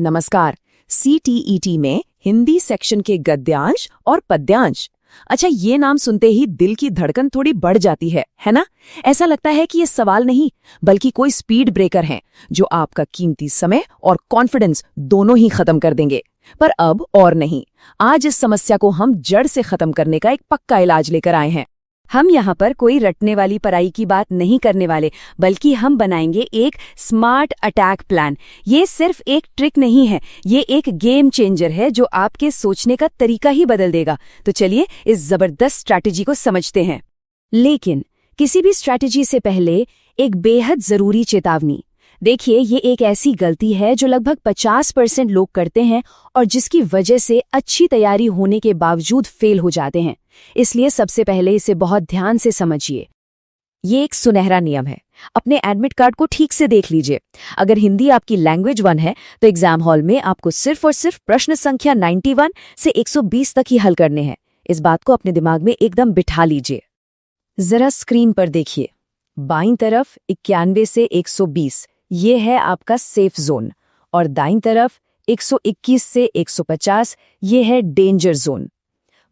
नमस्कार। CTET में Hindi section के गद्यांश और पद्यांश। अच्छा, ये नाम सुनते ही दिल की धड़कन थोड़ी बढ़ जाती है ना? ऐसा लगता है कि ये सवाल नहीं बल्कि कोई स्पीड ब्रेकर है जो आपका कीमती समय और कॉन्फिडेंस दोनों ही खत्म कर देंगे। पर अब और नहीं, आज इस समस्या को हम जड़ से खत्म करने का एक पक्का इलाज लेकर आए हैं। हम यहाँ पर कोई रटने वाली पढ़ाई की बात नहीं करने वाले, बल्कि हम बनाएंगे एक स्मार्ट अटैक प्लान। ये सिर्फ एक ट्रिक नहीं है, ये एक गेम चेंजर है जो आपके सोचने का तरीका ही बदल देगा। तो चलिए इस जबरदस्त स्ट्रैटेजी को समझते हैं। लेकिन किसी भी स्ट्रैटेजी से पहले एक बेहद जरूरी चेतावनी। देखिए, ये एक ऐसी गलती है जो लगभग 50% लोग करते हैं और जिसकी वजह से अच्छी तैयारी होने के बावजूद फेल हो जाते हैं। इसलिए सबसे पहले इसे बहुत ध्यान से समझिए। ये एक सुनहरा नियम है। अपने एडमिट कार्ड को ठीक से देख लीजिए। अगर हिंदी आपकी लैंग्वेज 1 है तो एग्जाम हॉल में आपको सिर्फ और सिर्फ प्रश्न संख्या 91 से 120 तक ही हल करने हैं। इस बात को अपने दिमाग में एकदम बिठा लीजिए। जरा स्क्रीन पर देखिए, बाईं तरफ 91 से 120 ये है आपका सेफ जोन, और दाईं तरफ 121 से 150 ये है डेंजर जोन।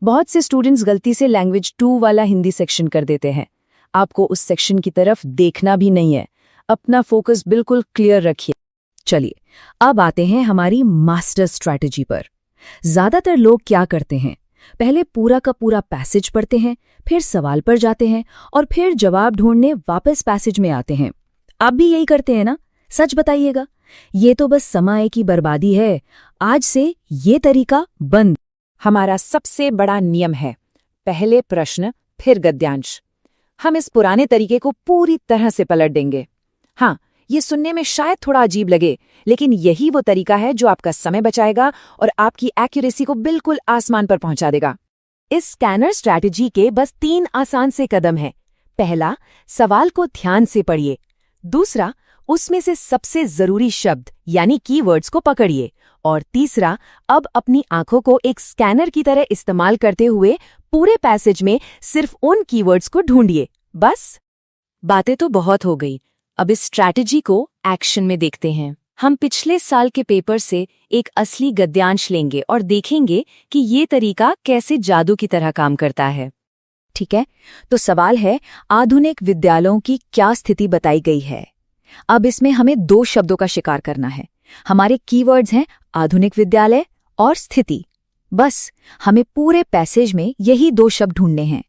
बहुत से स्टूडेंट्स गलती से लैंग्वेज 2 वाला हिंदी सेक्शन कर देते हैं। आपको उस सेक्शन की तरफ देखना भी नहीं है। अपना फोकस बिल्कुल क्लियर रखिए। चलिए अब आते हैं हमारी मास्टर स्ट्रैटेजी पर। ज्यादातर लोग क्या करते हैं, पहले पूरा का पूरा पैसेज पढ़ते हैं, फिर सवाल पर जाते हैं और फिर जवाब ढूंढने वापस पैसेज में आते हैं। आप भी यही करते हैं ना? सच बताइएगा। ये तो बस समय की बर्बादी है। आज से ये तरीका बंद। हमारा सबसे बड़ा नियम है, पहले प्रश्न फिर गद्यांश। हम इस पुराने तरीके को पूरी तरह से पलट देंगे। हाँ, ये सुनने में शायद थोड़ा अजीब लगे, लेकिन यही वो तरीका है जो आपका समय बचाएगा और आपकी एक्यूरेसी को बिल्कुल आसमान पर पहुंचा देगा। इस स्कैनर स्ट्रैटेजी के बस 3 आसान से कदम हैं। पहला, सवाल को ध्यान से पढ़िए। दूसरा, उसमें से सबसे जरूरी शब्द यानी कीवर्ड्स को पकड़िए। और तीसरा, अब अपनी आंखों को एक स्कैनर की तरह इस्तेमाल करते हुए पूरे पैसेज में सिर्फ उन कीवर्ड्स को ढूंढिए। बस। बातें तो बहुत हो गई, अब इस स्ट्रैटेजी को एक्शन में देखते हैं। हम पिछले साल के पेपर से एक असली गद्यांश लेंगे और देखेंगे कि ये तरीका कैसे जादू की तरह काम करता है। ठीक है, तो सवाल है, आधुनिक विद्यालयों की क्या स्थिति बताई गई है? अब इसमें हमें 2 शब्दों का शिकार करना है। हमारे कीवर्ड्स हैं आधुनिक विद्यालय और स्थिति। बस हमें पूरे पैसेज में यही 2 शब्द ढूंढने हैं।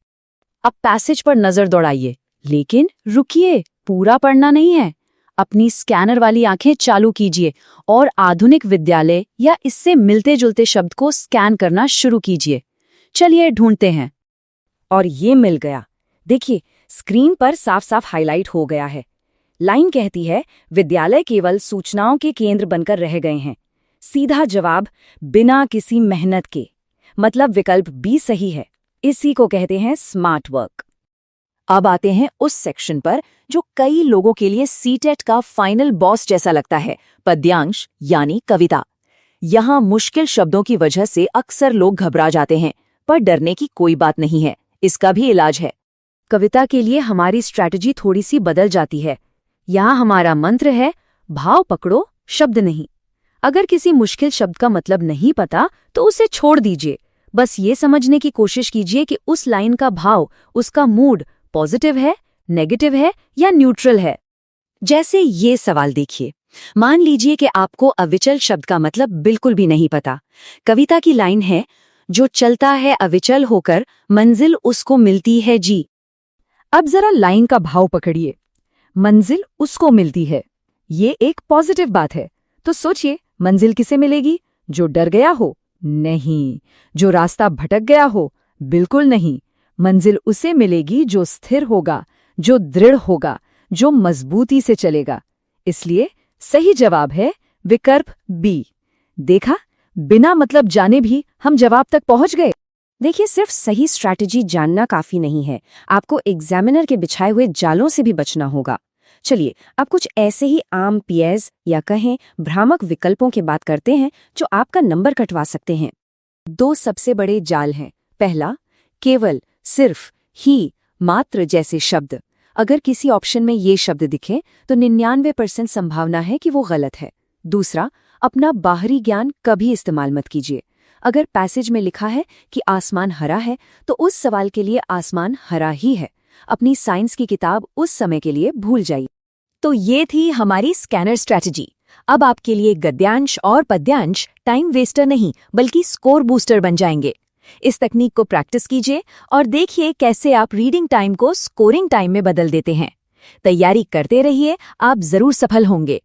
अब पैसेज पर नजर दौड़ाइए, लेकिन रुकिए, पूरा पढ़ना नहीं है। अपनी स्कैनर वाली आंखें चालू कीजिए और आधुनिक विद्यालय या इससे मिलते जुलते शब्द को स्कैन करना शुरू कीजिए। चलिए ढूंढते हैं। और ये मिल गया। देखिए, स्क्रीन पर साफ साफ हाईलाइट हो गया है। लाइन कहती है, विद्यालय केवल सूचनाओं के केंद्र बनकर रह गए हैं। सीधा जवाब, बिना किसी मेहनत के। मतलब विकल्प बी सही है। इसी को कहते हैं स्मार्ट वर्क। अब आते हैं उस सेक्शन पर जो कई लोगों के लिए सीटेट का फाइनल बॉस जैसा लगता है, पद्यांश यानी कविता। यहाँ मुश्किल शब्दों की वजह से अक्सर लोग घबरा जाते हैं, पर डरने की कोई बात नहीं है। इसका भी इलाज है। कविता के लिए हमारी स्ट्रैटेजी थोड़ी सी बदल जाती है। यहाँ हमारा मंत्र है, भाव पकड़ो, शब्द नहीं। अगर किसी मुश्किल शब्द का मतलब नहीं पता तो उसे छोड़ दीजिए। बस ये समझने की कोशिश कीजिए कि उस लाइन का भाव, उसका मूड पॉजिटिव है, नेगेटिव है या न्यूट्रल है। जैसे ये सवाल देखिए, मान लीजिए कि आपको अविचल शब्द का मतलब बिल्कुल भी नहीं पता। कविता की लाइन है, जो चलता है अविचल होकर, मंजिल उसको मिलती है जी। अब जरा लाइन का भाव पकड़िए। मंजिल उसको मिलती है, ये एक पॉजिटिव बात है। तो सोचिए, मंजिल किसे मिलेगी? जो डर गया हो? नहीं। जो रास्ता भटक गया हो? बिल्कुल नहीं। मंजिल उसे मिलेगी जो स्थिर होगा, जो दृढ़ होगा, जो मजबूती से चलेगा। इसलिए सही जवाब है विकल्प बी। देखा, बिना मतलब जाने भी हम जवाब तक पहुंच गए। देखिए, सिर्फ सही स्ट्रैटेजी जानना काफी नहीं है, आपको एग्जामिनर के बिछाए हुए जालों से भी बचना होगा। चलिए अब कुछ ऐसे ही आम पीएस या कहें भ्रामक विकल्पों की बात करते हैं जो आपका नंबर कटवा सकते हैं। 2 सबसे बड़े जाल हैं। पहला, केवल, सिर्फ, ही, मात्र जैसे शब्द। अगर किसी ऑप्शन में ये शब्द दिखे तो 99% संभावना है कि वो गलत है। दूसरा, अपना बाहरी ज्ञान कभी इस्तेमाल मत कीजिए। अगर पैसेज में लिखा है कि आसमान हरा है, तो उस सवाल के लिए आसमान हरा ही है। अपनी साइंस की किताब उस समय के लिए भूल जाइए। तो ये थी हमारी स्कैनर स्ट्रैटेजी। अब आपके लिए गद्यांश और पद्यांश टाइम वेस्टर नहीं बल्कि स्कोर बूस्टर बन जाएंगे। इस तकनीक को प्रैक्टिस कीजिए और देखिए कैसे आप रीडिंग टाइम को स्कोरिंग टाइम में बदल देते हैं। तैयारी करते रहिए, आप जरूर सफल होंगे।